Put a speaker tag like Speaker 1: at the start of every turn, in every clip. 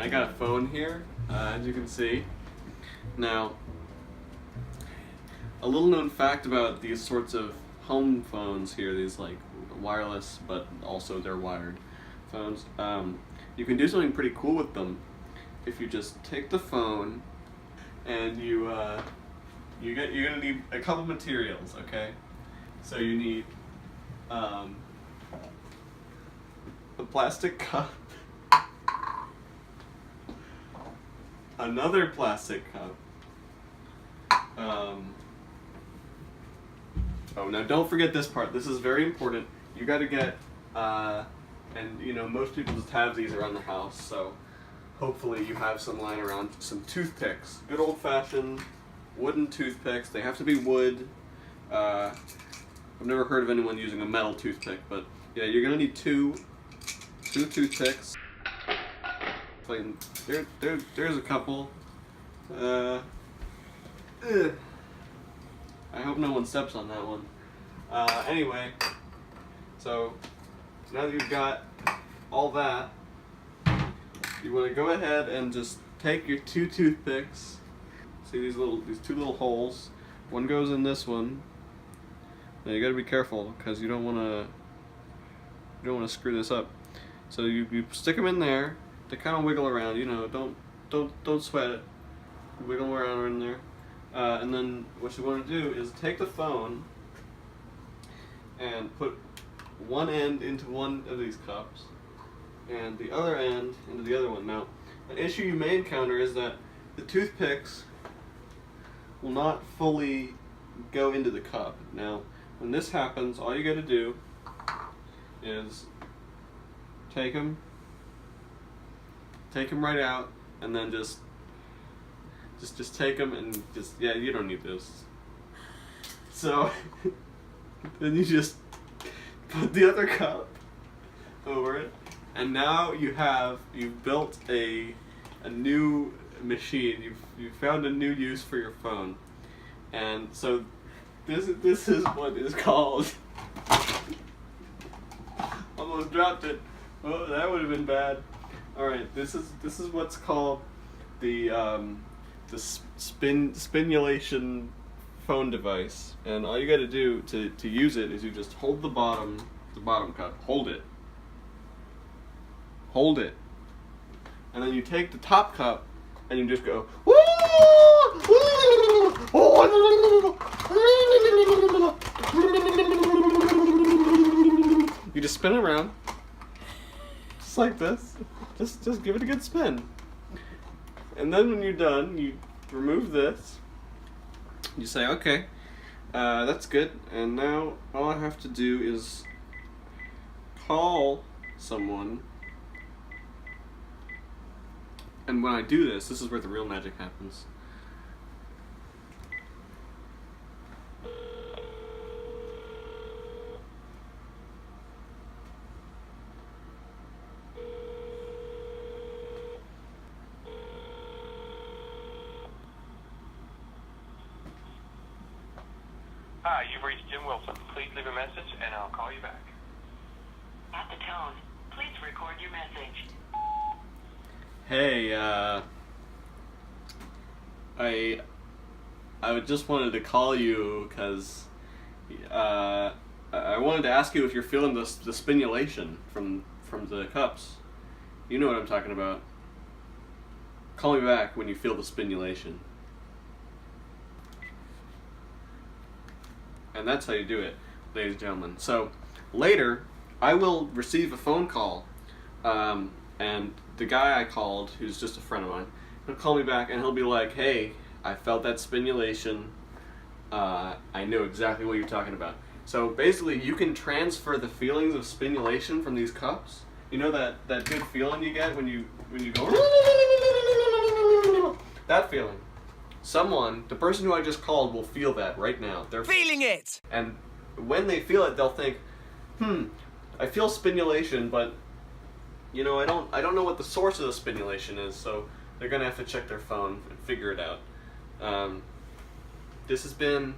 Speaker 1: I got a phone here, as you can see. Now, a little known fact about these sorts of home phones here, these like wireless, but also they're wired phones. You can do something pretty cool with them if you just take the phone and you're gonna need a couple materials, okay? So you need a plastic cup, another plastic cup. Oh, now don't forget this part. This is very important. You got to get, and you know, most people just have these around the house, so hopefully you have some lying around. Some toothpicks, good old-fashioned wooden toothpicks. They have to be wood. I've never heard of anyone using a metal toothpick, but yeah, you're gonna need two toothpicks. There's a couple. I hope no one steps on that one. Anyway, so now that you've got all that, you want to go ahead and just take your two toothpicks. See these two little holes. One goes in this one. Now you got to be careful because you don't want to screw this up. So you stick them in there. They kind of wiggle around. You know, don't sweat it. Wiggle around in there. And then what you want to do is take the phone and put one end into one of these cups and the other end into the other one. Now, an issue you may encounter is that the toothpicks will not fully go into the cup. Now, when this happens, all you got to do is take them right out, and then just take them and yeah, you don't need this. So then you just put the other cup over it, and now you've built a new machine. You've found a new use for your phone, and so this is what is called. Almost dropped it. Oh, that would have been bad. All right, this is what's called the spinulation phone device, and all you got to do to use it is you just hold the bottom cup, hold it, and then you take the top cup and you just go, you just spin it around, just like this, just give it a good spin. And then when you're done, you remove this, you say, okay, that's good, and now all I have to do is call someone, and when I do this is where the real magic happens.
Speaker 2: Hi, you've reached Jim Wilson. Please leave a message and I'll call you back.
Speaker 3: At the tone, please record your message.
Speaker 1: Hey, I just wanted to call you because I wanted to ask you if you're feeling the spinulation from the cups. You know what I'm talking about. Call me back when you feel the spinulation. And that's how you do it, ladies and gentlemen. So later, I will receive a phone call, and the guy I called, who's just a friend of mine, he'll call me back and he'll be like, hey, I felt that spinulation. I know exactly what you're talking about. So basically, you can transfer the feelings of spinulation from these cups. You know that good feeling you get when you go, that feeling. The person who I just called will feel that right now. They're
Speaker 4: feeling it!
Speaker 1: And when they feel it, they'll think, I feel spinulation, but you know, I don't know what the source of the spinulation is, so they're gonna have to check their phone and figure it out. This has been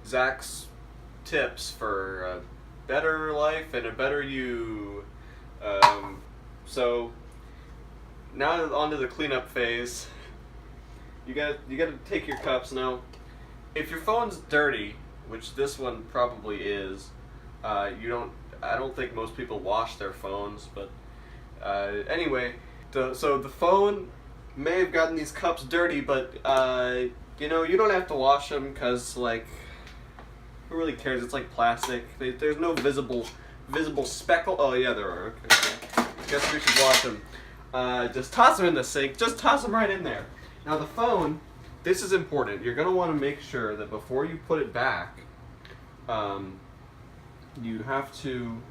Speaker 1: Zach's tips for a better life and a better you. So now onto the cleanup phase. You gotta take your cups now. If your phone's dirty, which this one probably is, I don't think most people wash their phones, but anyway, so the phone may have gotten these cups dirty, but you don't have to wash them because, like, who really cares? It's like plastic. There's no visible speckle. Oh yeah, there are. Okay. Guess we should wash them. Just toss them in the sink. Just toss them right in there. Now the phone, this is important. You're gonna want to make sure that before you put it back, you have to.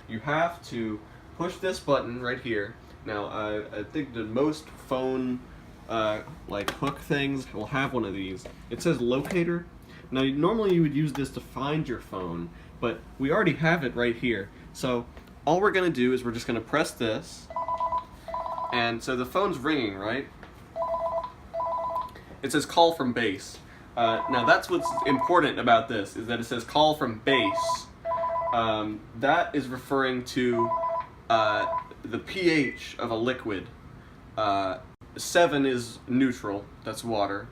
Speaker 1: You have to push this button right here. Now, I think that most phone like hook things will have one of these. It says locator. Now, normally you would use this to find your phone, but we already have it right here. So all we're gonna do is we're just gonna press this, and so the phone's ringing, right? It says call from base. Now that's what's important about this, is that it says call from base. That is referring to the pH of a liquid. 7 is neutral, that's water.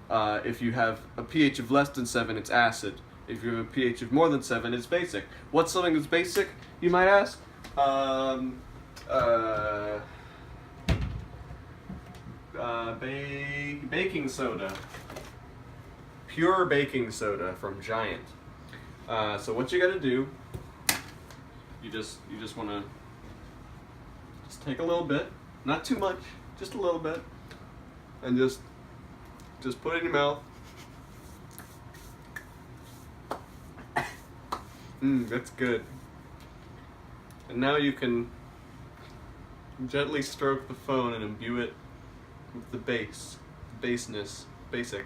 Speaker 1: If you have a pH of less than 7, it's acid. If you have a pH of more than 7, it's basic. What's something that's basic, you might ask? Baking soda. Pure baking soda from Giant. So what you gotta do, you just wanna take a little bit, not too much, just a little bit, and just put it in your mouth. That's good. And now you can gently stroke the phone and imbue it with the baseness, basic.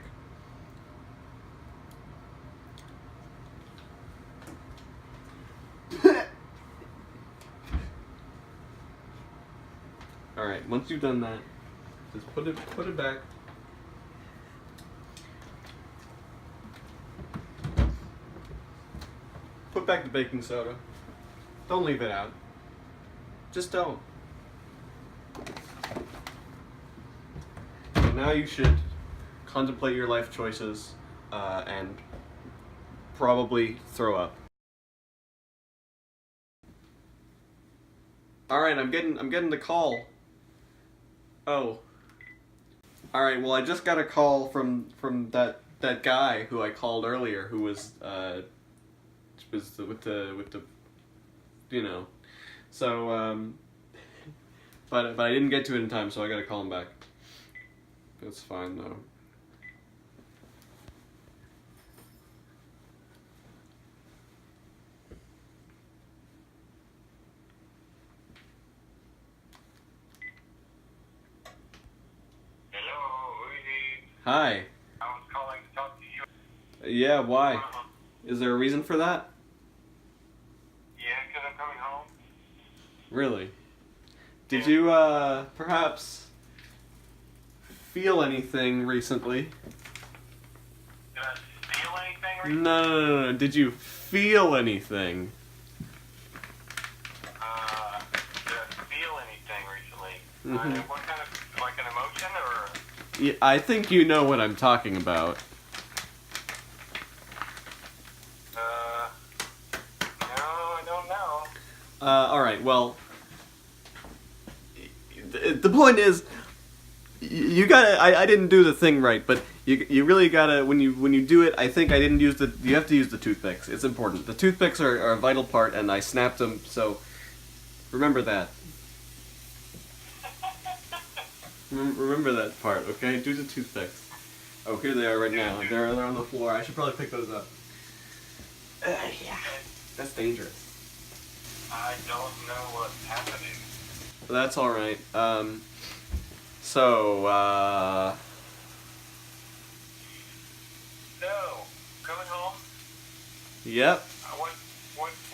Speaker 1: Alright, once you've done that, just put it back. Put back the baking soda. Don't leave it out. Just don't. And now you should contemplate your life choices and probably throw up. Alright, I'm getting the call. Oh. Alright, well I just got a call from that guy who I called earlier, who was with the you know. So but I didn't get to it in time, so I gotta call him back. It's fine though. Hi.
Speaker 2: I was calling to talk to you.
Speaker 1: Yeah, why? Is there a reason for that?
Speaker 2: Yeah, because I'm coming home.
Speaker 1: Really? Did you, perhaps feel anything recently?
Speaker 2: Did I steal anything recently?
Speaker 1: No. Did you feel anything?
Speaker 2: Did I feel anything recently? What kind of, like an emotion or?
Speaker 1: Yeah, I think you know what I'm talking about.
Speaker 2: No, I don't know.
Speaker 1: Alright, well, the point is, you gotta, I didn't do the thing right, but you really gotta, when you do it, I think I didn't use you have to use the toothpicks. It's important. The toothpicks are a vital part, and I snapped them, so remember that. Remember that part, okay? Do the toothpicks. Oh, here they are right now. They're on the floor. I should probably pick those up. Yeah, that's dangerous.
Speaker 2: I don't know what's happening.
Speaker 1: That's all right.
Speaker 2: So, coming home?
Speaker 1: Yep.
Speaker 2: What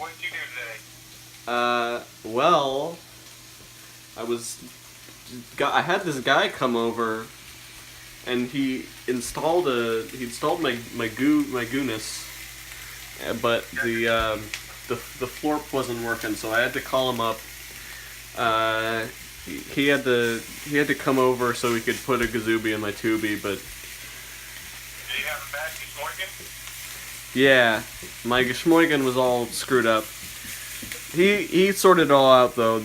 Speaker 2: did you do today?
Speaker 1: Well, I had this guy come over, and he installed my gooness, but the florp wasn't working, so I had to call him up. He had to come over so he could put a Gazubi in my Tubi, but
Speaker 2: Did you have a bad Geschmorgen?
Speaker 1: yeah, my Geschmorgen was all screwed up. He sorted it all out though.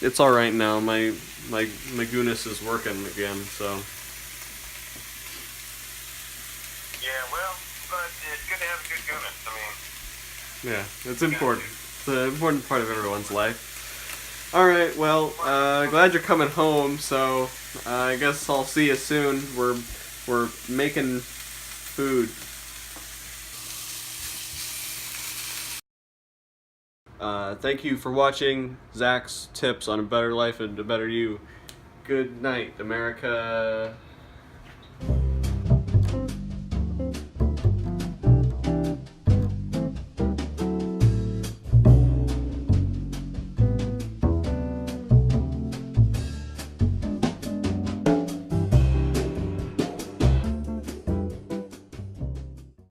Speaker 1: It's all right now. My Guinness is working again, so.
Speaker 2: Yeah, well, but it's good to have a good Guinness. I mean,
Speaker 1: Yeah, it's important. It's an important part of everyone's life. Alright, well, glad you're coming home, so I guess I'll see you soon. We're making food. Thank you for watching Zach's tips on a better life and a better you. Good night, America.